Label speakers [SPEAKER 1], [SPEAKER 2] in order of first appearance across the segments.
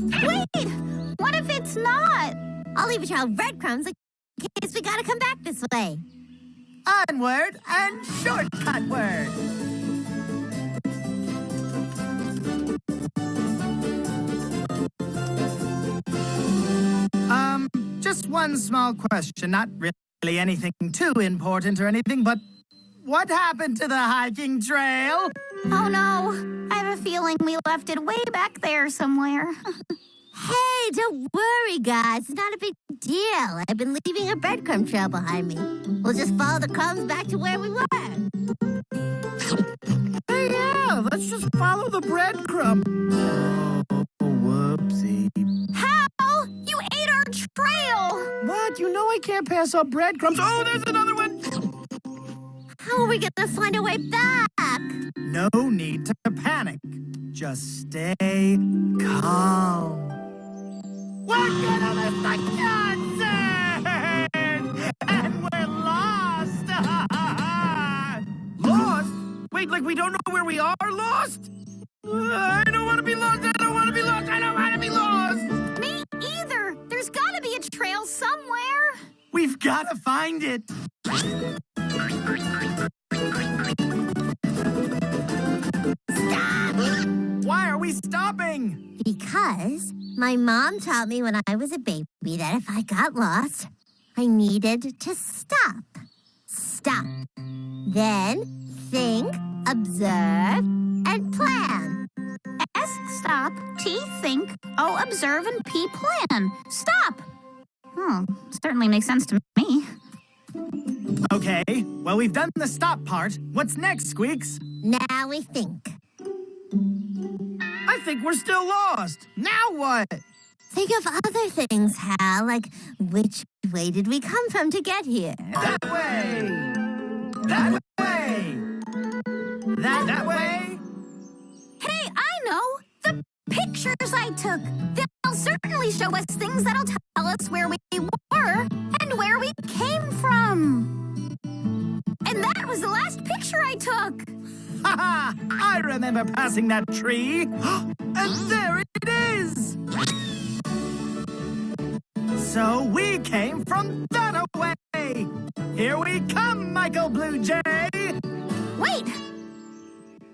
[SPEAKER 1] Wait! What if it's not? I'll leave a trail of breadcrumbs in case we gotta come back this way.
[SPEAKER 2] Onward and shortcut word. Just one small question, not really anything too important or anything, but what happened to the hiking trail?
[SPEAKER 1] Oh no, I have a feeling we left it way back there somewhere. Hey, don't worry, guys. It's not a big deal. I've been leaving a breadcrumb trail behind me. We'll just follow the crumbs back to where we were.
[SPEAKER 2] Hey, yeah, let's just follow the breadcrumb. Oh, whoopsie.
[SPEAKER 1] Hal, you ate our trail.
[SPEAKER 2] What? You know I can't pass up breadcrumbs. Oh, there's another one.
[SPEAKER 1] How are we gonna find our way back?
[SPEAKER 2] No need to panic. Just stay calm. We're gonna miss the concert! And we're lost! Lost? Wait, like we don't know where we are? Lost? I don't want to be lost! I don't want to be lost! I don't want to be lost!
[SPEAKER 1] Me either! There's gotta be a trail somewhere!
[SPEAKER 2] We've gotta find it!
[SPEAKER 1] Stop!
[SPEAKER 2] Why are we stopping?
[SPEAKER 1] Because my mom taught me when I was a baby that if I got lost, I needed to stop. Stop. Then think, observe, and plan. S, stop. T, think. O, observe, and P, plan. Stop. Certainly makes sense to me.
[SPEAKER 2] Okay, well, we've done the stop part. What's next, Squeaks?
[SPEAKER 1] Now we think.
[SPEAKER 2] I think we're still lost. Now what?
[SPEAKER 1] Think of other things, Hal, like which way did we come from to get here?
[SPEAKER 2] That way! That way! That way?
[SPEAKER 1] Hey, I know! The pictures I took! They'll certainly show us things that'll tell us where we were and where we came from. And that was the last picture I took!
[SPEAKER 2] Ha ha! I remember passing that tree. And there it is! So we came from that way. Here we come, Michael BlueJay.
[SPEAKER 1] Wait!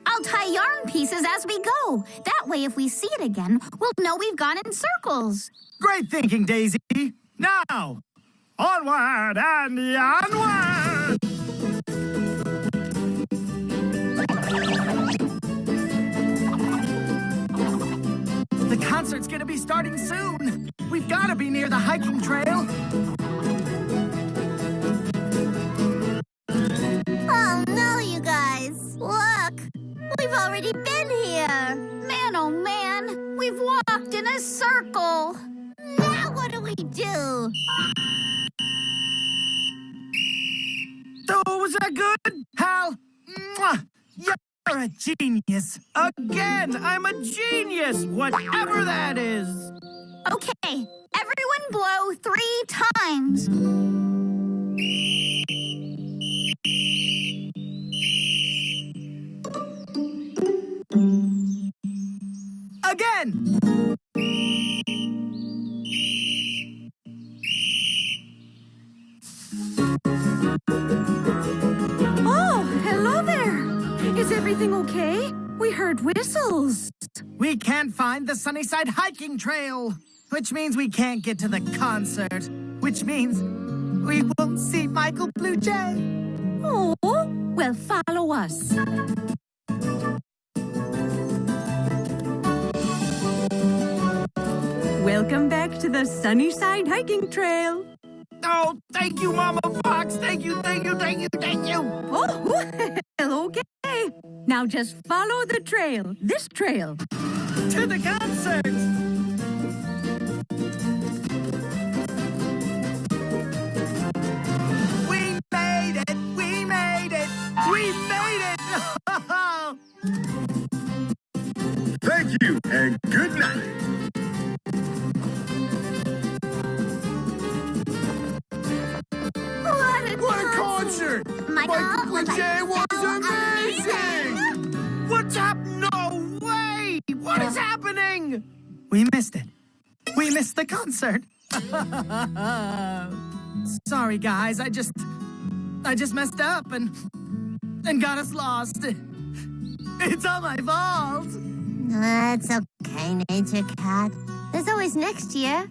[SPEAKER 1] I'll tie yarn pieces as we go. That way, if we see it again, we'll know we've gone in circles.
[SPEAKER 2] Great thinking, Daisy. Now, onward and onward! The concert's gonna be starting soon. We've gotta be near the hiking trail.
[SPEAKER 1] Oh, no, you guys. Look, we've already been here. Man, oh, man, we've walked in a circle. Now what do we do?
[SPEAKER 2] Oh, was that good? Hal, mwah, you're a genius. Again, I'm a genius, whatever that is.
[SPEAKER 1] Okay, everyone blow 3 times.
[SPEAKER 2] Again.
[SPEAKER 3] Oh, hello there. Is everything okay? We heard whistles.
[SPEAKER 2] We can't find the Sunnyside hiking trail, which means we can't get to the concert, which means we won't see Michael BlueJay.
[SPEAKER 3] Oh, well, follow us. Welcome back to the Sunnyside hiking trail.
[SPEAKER 2] Oh, thank you, Mama Fox. Thank you, thank you, thank you, thank you.
[SPEAKER 3] Oh, well, okay. Now just follow the trail, this trail.
[SPEAKER 2] To the concert. We made it. We made it. We made it.
[SPEAKER 4] Thank you and good night.
[SPEAKER 1] What a
[SPEAKER 4] Concert!
[SPEAKER 1] Michael
[SPEAKER 4] BlueJay was
[SPEAKER 1] so
[SPEAKER 4] amazing!
[SPEAKER 2] What's up? No way! What is happening? We missed it. We missed the concert. Sorry, guys. I just messed up and got us lost. It's all my fault.
[SPEAKER 1] That's okay, Nature Cat. There's always next year.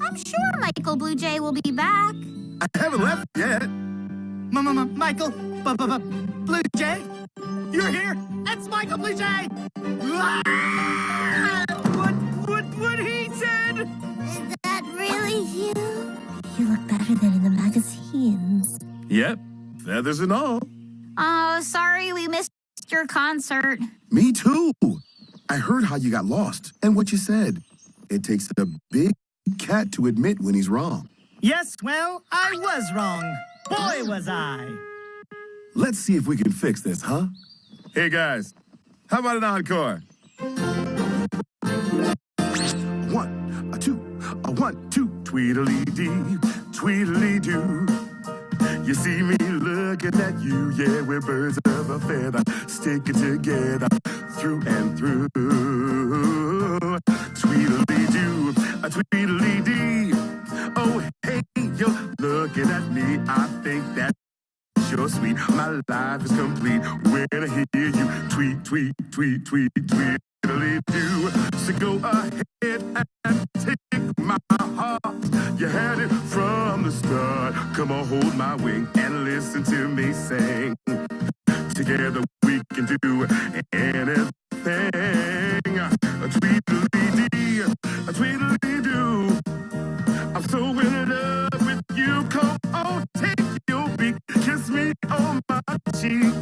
[SPEAKER 1] I'm sure Michael BlueJay will be back.
[SPEAKER 4] I haven't left yet.
[SPEAKER 2] Michael, BlueJay, you're here. It's Michael BlueJay. What he said?
[SPEAKER 1] Is that really you? You look better than in the magazines.
[SPEAKER 4] Yep, feathers and all.
[SPEAKER 5] Oh, sorry we missed your concert.
[SPEAKER 4] Me too. I heard how you got lost and what you said. It takes a big cat to admit when he's wrong.
[SPEAKER 2] Yes, well, I was wrong. Boy, was I.
[SPEAKER 4] Let's see if we can fix this, huh? Hey, guys. How about an encore? 1, 2, 1, 2. Tweedledee, Tweedledee-doo. You see me looking at you, yeah, we're birds of a feather, sticking together through and through. Tweedledee-doo, a Tweedledee. Oh, hey, you're looking at me, I think that's you're sweet. My life is complete when I hear you tweet, tweet, tweet, tweet, tweedledee-doo. So go ahead and take my heart. You had it from the start. Come on, hold my wing and listen to me sing. Together we can do anything. A tweedledee, a tweedledee-doo. I'm so in love with you. Come on, take your beak, kiss me on my cheek.